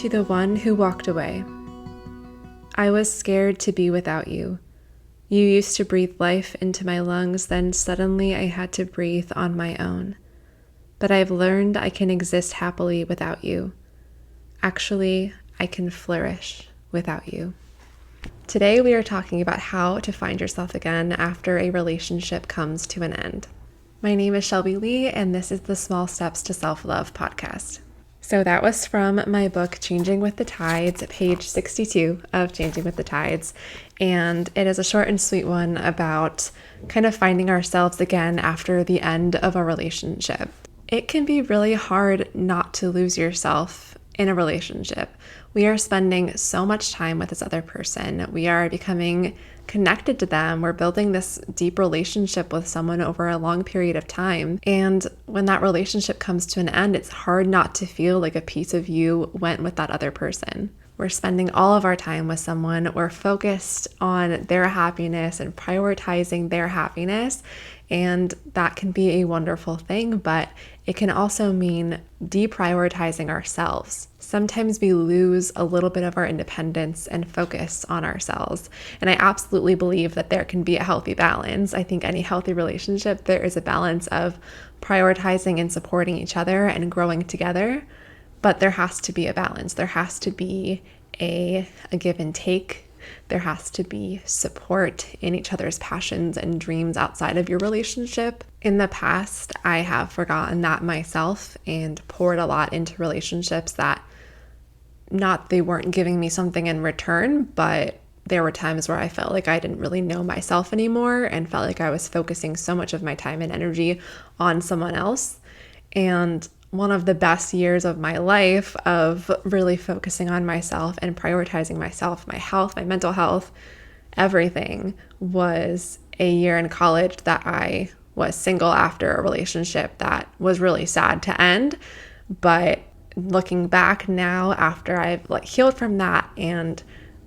To the one who walked away. I was scared to be without you. You used to breathe life into my lungs, then suddenly I had to breathe on my own. But I've learned I can exist happily without you. Actually, I can flourish without you. Today we are talking about how to find yourself again after a relationship comes to an end. My name is Shelby Leigh, and this is the Small Steps to Self-Love podcast. So that was from my book, Changing with the Tides, page 62 of Changing with the Tides. And it is a short and sweet one about kind of finding ourselves again after the end of a relationship. It can be really hard not to lose yourself in a relationship. We are spending so much time with this other person. We are becoming connected to them. We're building this deep relationship with someone over a long period of time. And when that relationship comes to an end, it's hard not to feel like a piece of you went with that other person. We're spending all of our time with someone. We're focused on their happiness and prioritizing their happiness. And that can be a wonderful thing, but it can also mean deprioritizing ourselves. Sometimes we lose a little bit of our independence and focus on ourselves. And I absolutely believe that there can be a healthy balance. I think any healthy relationship, there is a balance of prioritizing and supporting each other and growing together. But there has to be a balance. There has to be a give and take. There has to be support in each other's passions and dreams outside of your relationship. In the past, I have forgotten that myself and poured a lot into relationships that they weren't giving me something in return, but there were times where I felt like I didn't really know myself anymore and felt like I was focusing so much of my time and energy on someone else. And one of the best years of my life of really focusing on myself and prioritizing myself, my health, my mental health, everything was a year in college that I was single after a relationship that was really sad to end. But looking back now after I've healed from that and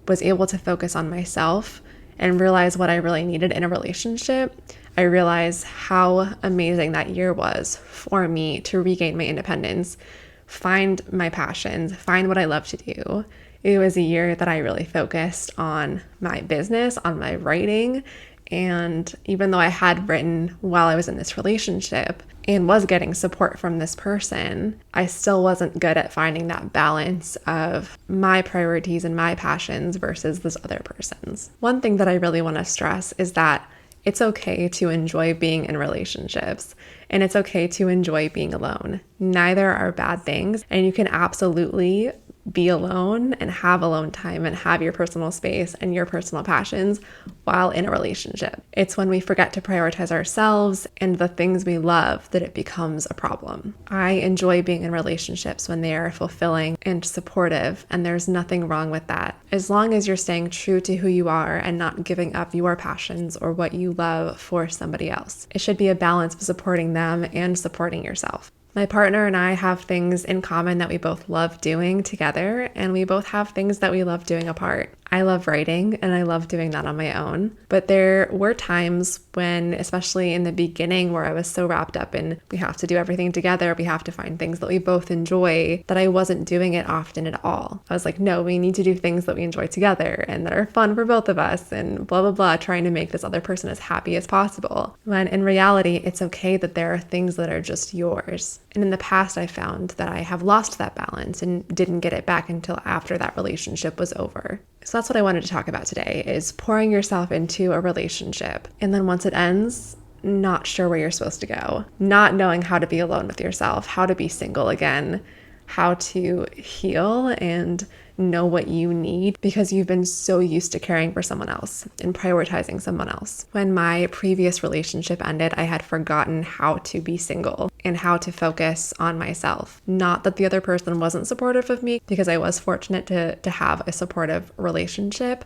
was able to focus on myself and realize what I really needed in a relationship, I realized how amazing that year was for me to regain my independence, find my passions, find what I love to do. It was a year that I really focused on my business, on my writing. And even though I had written while I was in this relationship and was getting support from this person, I still wasn't good at finding that balance of my priorities and my passions versus this other person's. One thing that I really want to stress is that it's okay to enjoy being in relationships, and it's okay to enjoy being alone. Neither are bad things, and you can absolutely be alone and have alone time and have your personal space and your personal passions while in a relationship. It's when we forget to prioritize ourselves and the things we love that it becomes a problem. I enjoy being in relationships when they are fulfilling and supportive, and there's nothing wrong with that. As long as you're staying true to who you are and not giving up your passions or what you love for somebody else. It should be a balance of supporting them and supporting yourself. My partner and I have things in common that we both love doing together, and we both have things that we love doing apart. I love writing, and I love doing that on my own. But there were times when, especially in the beginning, where I was so wrapped up in we have to do everything together, we have to find things that we both enjoy, that I wasn't doing it often at all. I was like, no, we need to do things that we enjoy together and that are fun for both of us, and blah, blah, blah, trying to make this other person as happy as possible. When in reality, it's okay that there are things that are just yours. And in the past, I found that I have lost that balance and didn't get it back until after that relationship was over. So that's what I wanted to talk about today, is pouring yourself into a relationship. And then once it ends, not sure where you're supposed to go, not knowing how to be alone with yourself, how to be single again, how to heal and know what you need because you've been so used to caring for someone else and prioritizing someone else. When my previous relationship ended, I had forgotten how to be single and how to focus on myself. Not that the other person wasn't supportive of me, because I was fortunate to have a supportive relationship,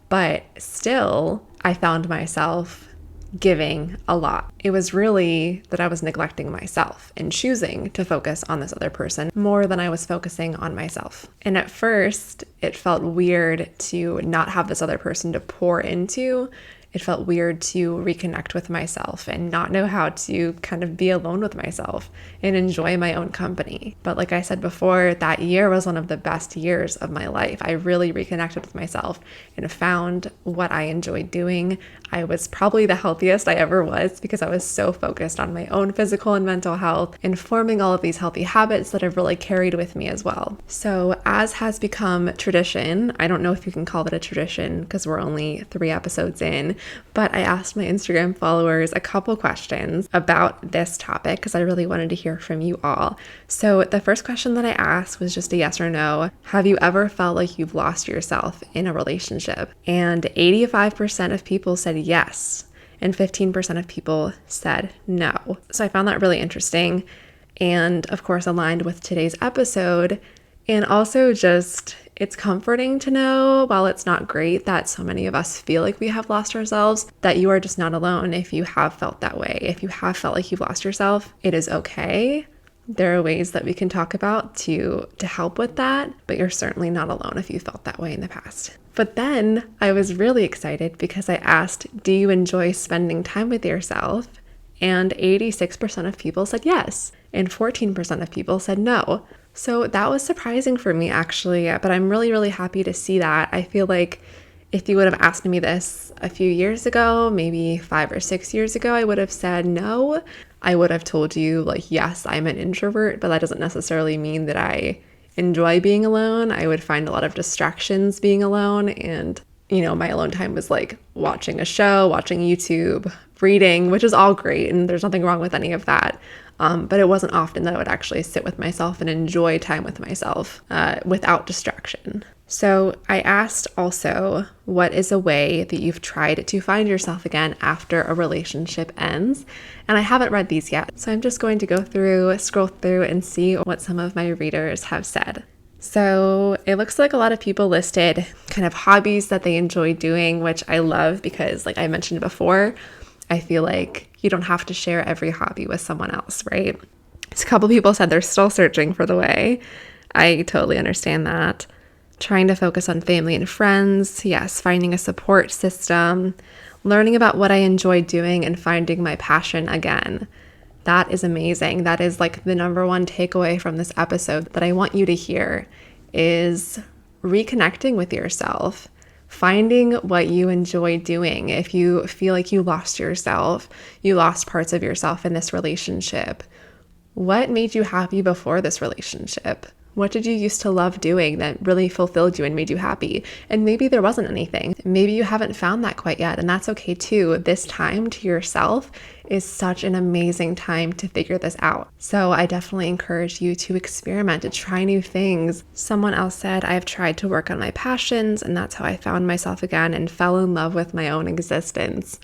but still I found myself giving a lot. It was really that I was neglecting myself and choosing to focus on this other person more than I was focusing on myself. And at first, it felt weird to not have this other person to pour into It felt weird to reconnect with myself and not know how to kind of be alone with myself and enjoy my own company. But like I said before, that year was one of the best years of my life. I really reconnected with myself and found what I enjoyed doing. I was probably the healthiest I ever was because I was so focused on my own physical and mental health and forming all of these healthy habits that I've really carried with me as well. So as has become tradition, I don't know if you can call it a tradition because we're only 3 episodes in, but I asked my Instagram followers a couple questions about this topic because I really wanted to hear from you all. So the first question that I asked was just a yes or no. Have you ever felt like you've lost yourself in a relationship? And 85% of people said yes, and 15% of people said no. So I found that really interesting and, of course, aligned with today's episode. And also just, it's comforting to know, while it's not great that so many of us feel like we have lost ourselves, that you are just not alone if you have felt that way. If you have felt like you've lost yourself, it is okay. There are ways that we can talk about to help with that, but you're certainly not alone if you felt that way in the past. But then I was really excited because I asked, do you enjoy spending time with yourself? And 86% of people said yes, and 14% of people said no. So that was surprising for me, actually, but I'm really, really happy to see that. I feel like if you would have asked me this a few years ago, maybe 5 or 6 years ago, I would have said no. I would have told you, like, yes, I'm an introvert, but that doesn't necessarily mean that I enjoy being alone. I would find a lot of distractions being alone, and my alone time was like watching a show, watching YouTube, reading, which is all great, and there's nothing wrong with any of that. But it wasn't often that I would actually sit with myself and enjoy time with myself without distraction. So I asked also, what is a way that you've tried to find yourself again after a relationship ends? And I haven't read these yet, so I'm just going to scroll through and see what some of my readers have said. So it looks like a lot of people listed kind of hobbies that they enjoy doing, which I love because, like I mentioned before, I feel like you don't have to share every hobby with someone else, right? So a couple people said they're still searching for the way. I totally understand that. Trying to focus on family and friends. Yes, finding a support system. Learning about what I enjoy doing and finding my passion again. That is amazing. That is like the number one takeaway from this episode that I want you to hear is reconnecting with yourself. Finding what you enjoy doing. If you feel like you lost yourself, you lost parts of yourself in this relationship, what made you happy before this relationship? What did you used to love doing that really fulfilled you and made you happy? And maybe there wasn't anything. Maybe you haven't found that quite yet, and that's okay too. This time to yourself is such an amazing time to figure this out. So I definitely encourage you to experiment, to try new things. Someone else said, I've tried to work on my passions, and that's how I found myself again and fell in love with my own existence.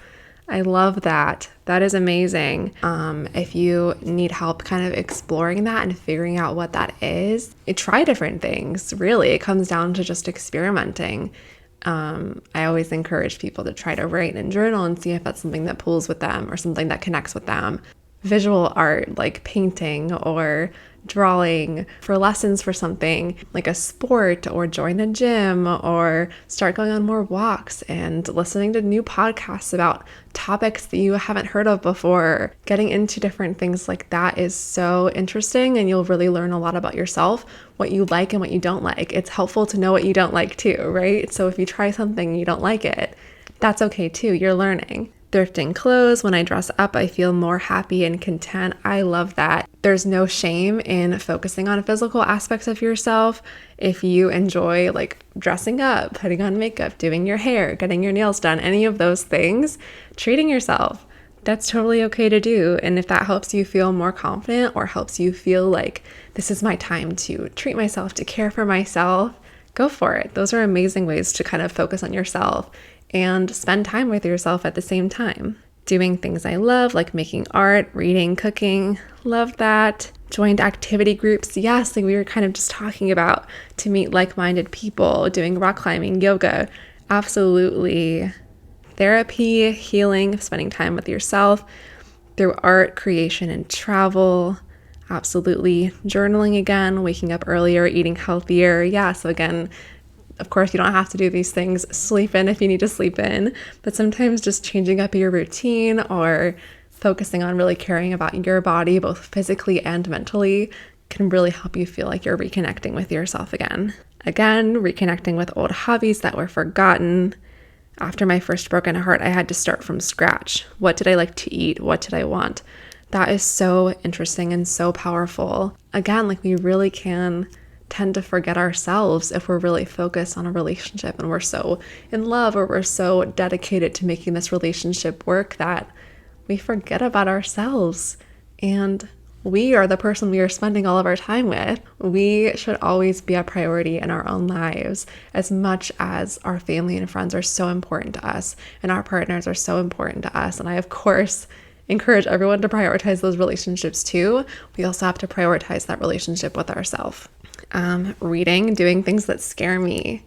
I love that. That is amazing. If you need help kind of exploring that and figuring out what that is, try different things. Really, it comes down to just experimenting. I always encourage people to try to write and journal and see if that's something that pulls with them or something that connects with them. Visual art, like painting or drawing, for lessons for something like a sport, or join a gym, or start going on more walks and listening to new podcasts about topics that you haven't heard of before. Getting into different things like that is so interesting, and you'll really learn a lot about yourself, what you like and what you don't like. It's helpful to know what you don't like too, right? So if you try something and you don't like it, that's okay too. You're learning. Thrifting clothes. When I dress up, I feel more happy and content. I love that. There's no shame in focusing on physical aspects of yourself. If you enjoy like dressing up, putting on makeup, doing your hair, getting your nails done, any of those things, treating yourself, that's totally okay to do. And if that helps you feel more confident or helps you feel like this is my time to treat myself, to care for myself, go for it. Those are amazing ways to kind of focus on yourself and spend time with yourself at the same time. Doing things I love, like making art, reading, cooking, love that. Joined activity groups, yes, like we were kind of just talking about, to meet like-minded people, doing rock climbing, yoga, absolutely. Therapy, healing, spending time with yourself through art, creation, and travel, absolutely. Journaling again, waking up earlier, eating healthier, yeah, so again, Of course, you don't have to do these things. Sleep in if you need to sleep in, but sometimes just changing up your routine or focusing on really caring about your body, both physically and mentally, can really help you feel like you're reconnecting with yourself again. Again, reconnecting with old hobbies that were forgotten. After my first broken heart, I had to start from scratch. What did I like to eat? What did I want? That is so interesting and so powerful. Again, like we really can tend to forget ourselves if we're really focused on a relationship and we're so in love or we're so dedicated to making this relationship work that we forget about ourselves. And we are the person we are spending all of our time with. We should always be a priority in our own lives as much as our family and friends are so important to us and our partners are so important to us. And I, of course, encourage everyone to prioritize those relationships too. We also have to prioritize that relationship with ourselves. Reading, doing things that scare me.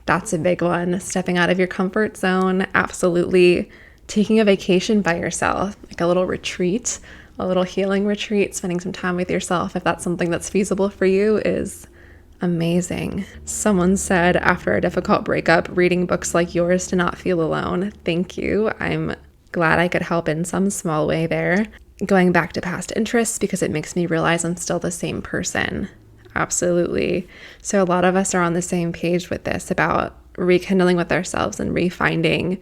That's a big one. Stepping out of your comfort zone, absolutely. Taking a vacation by yourself, like a little retreat, a little healing retreat, spending some time with yourself, if that's something that's feasible for you, is amazing. Someone said after a difficult breakup, reading books like yours to not feel alone. Thank you. I'm glad I could help in some small way there. Going back to past interests because it makes me realize I'm still the same person. Absolutely. So a lot of us are on the same page with this about rekindling with ourselves and refinding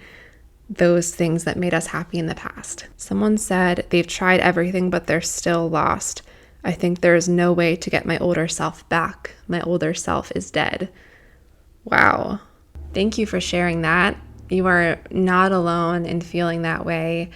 those things that made us happy in the past. Someone said they've tried everything, but they're still lost. I think there is no way to get my older self back. My older self is dead. Wow. Thank you for sharing that. You are not alone in feeling that way.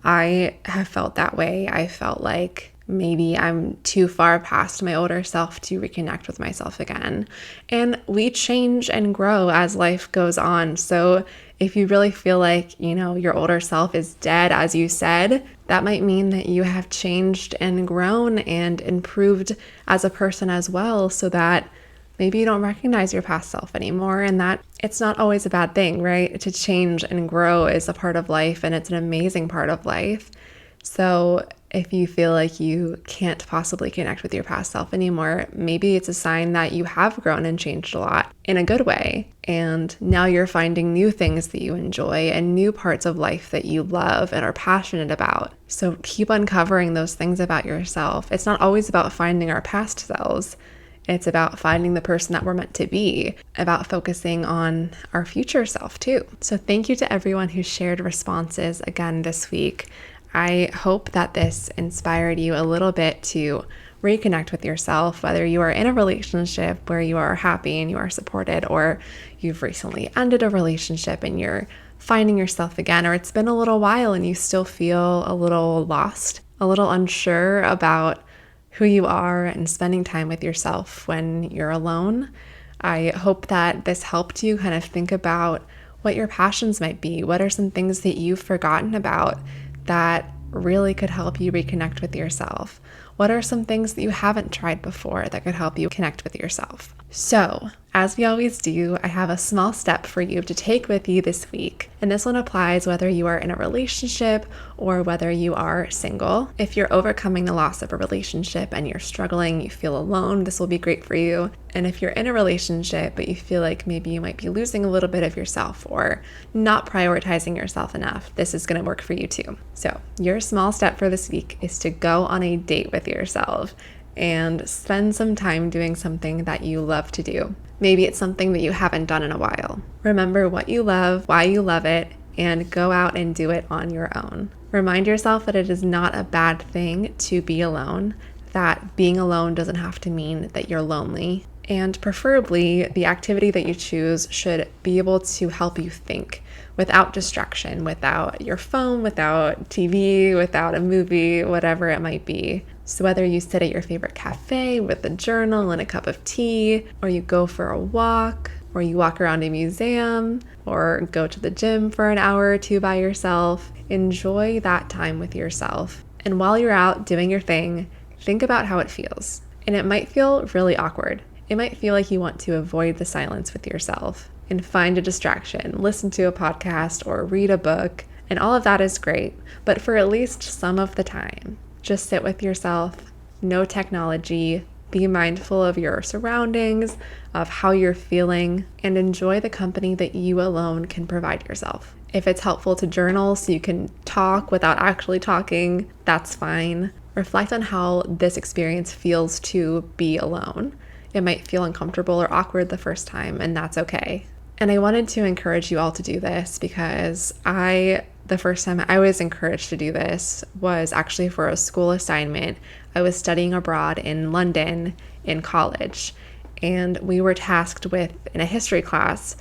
I have felt that way. I felt like maybe I'm too far past my older self to reconnect with myself again. And we change and grow as life goes on. So if you really feel like, your older self is dead, as you said, that might mean that you have changed and grown and improved as a person as well, so that maybe you don't recognize your past self anymore, and that it's not always a bad thing, right? To change and grow is a part of life, and it's an amazing part of life. So if you feel like you can't possibly connect with your past self anymore, maybe it's a sign that you have grown and changed a lot in a good way. And now you're finding new things that you enjoy and new parts of life that you love and are passionate about. So keep uncovering those things about yourself. It's not always about finding our past selves. It's about finding the person that we're meant to be, about focusing on our future self too. So thank you to everyone who shared responses again this week. I hope that this inspired you a little bit to reconnect with yourself, whether you are in a relationship where you are happy and you are supported, or you've recently ended a relationship and you're finding yourself again, or it's been a little while and you still feel a little lost, a little unsure about who you are and spending time with yourself when you're alone. I hope that this helped you kind of think about what your passions might be. What are some things that you've forgotten about that really could help you reconnect with yourself? What are some things that you haven't tried before that could help you connect with yourself? So, as we always do, I have a small step for you to take with you this week. And this one applies whether you are in a relationship or whether you are single. If you're overcoming the loss of a relationship and you're struggling, you feel alone, this will be great for you. And if you're in a relationship, but you feel like maybe you might be losing a little bit of yourself or not prioritizing yourself enough, this is going to work for you too. So, your small step for this week is to go on a date with yourself and spend some time doing something that you love to do. Maybe it's something that you haven't done in a while. Remember what you love, why you love it, and go out and do it on your own. Remind yourself that it is not a bad thing to be alone, that being alone doesn't have to mean that you're lonely. And preferably, the activity that you choose should be able to help you think without distraction, without your phone, without TV, without a movie, whatever it might be. So whether you sit at your favorite cafe with a journal and a cup of tea, or you go for a walk, or you walk around a museum, or go to the gym for an hour or two by yourself, enjoy that time with yourself. And while you're out doing your thing, think about how it feels. And it might feel really awkward. It might feel like you want to avoid the silence with yourself and find a distraction, listen to a podcast or read a book, and all of that is great. But for at least some of the time, just sit with yourself, no technology, Be mindful of your surroundings, of how you're feeling, and enjoy the company that you alone can provide yourself. If it's helpful to journal so you can talk without actually talking, that's fine. Reflect on how this experience feels to be alone. It might feel uncomfortable or awkward the first time, and that's okay. And I wanted to encourage you all to do this because the first time I was encouraged to do this was actually for a school assignment. I was studying abroad in London in college, and we were tasked with, in a history class,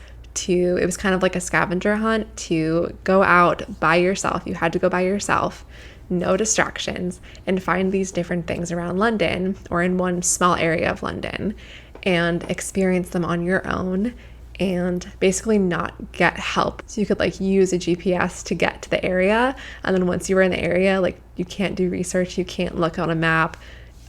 it was kind of like a scavenger hunt to go out by yourself. You had to go by yourself, no distractions, and find these different things around London or in one small area of London and experience them on your own and basically not get help. So you could use a GPS to get to the area. And then once you were in the area, you can't do research, you can't look on a map,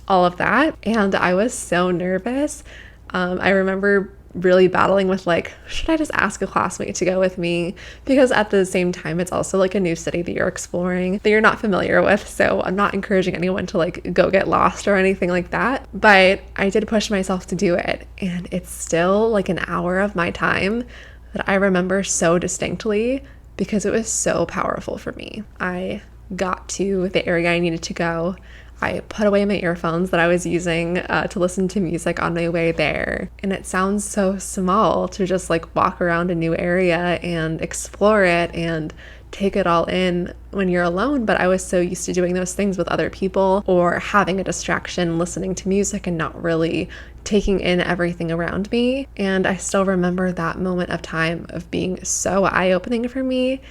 all of that. And I was so nervous. I remember really battling with should I just ask a classmate to go with me? Because at the same time, it's also a new city that you're exploring that you're not familiar with. So I'm not encouraging anyone to go get lost or anything like that. But I did push myself to do it. And it's still an hour of my time that I remember so distinctly because it was so powerful for me. I got to the area I needed to go. I put away my earphones that I was using to listen to music on my way there. And it sounds so small to just walk around a new area and explore it and take it all in when you're alone. But I was so used to doing those things with other people or having a distraction, listening to music and not really taking in everything around me. And I still remember that moment of time of being so eye-opening for me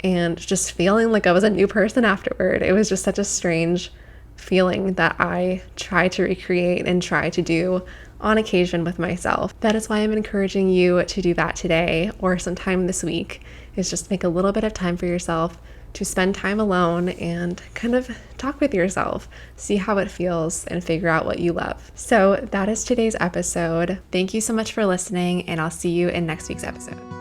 and just feeling like I was a new person afterward. It was just such a strange feeling that I try to recreate and try to do on occasion with myself. That is why I'm encouraging you to do that today or sometime this week, is just make a little bit of time for yourself to spend time alone and kind of talk with yourself, see how it feels, and figure out what you love. So that is today's episode. Thank you so much for listening, and I'll see you in next week's episode.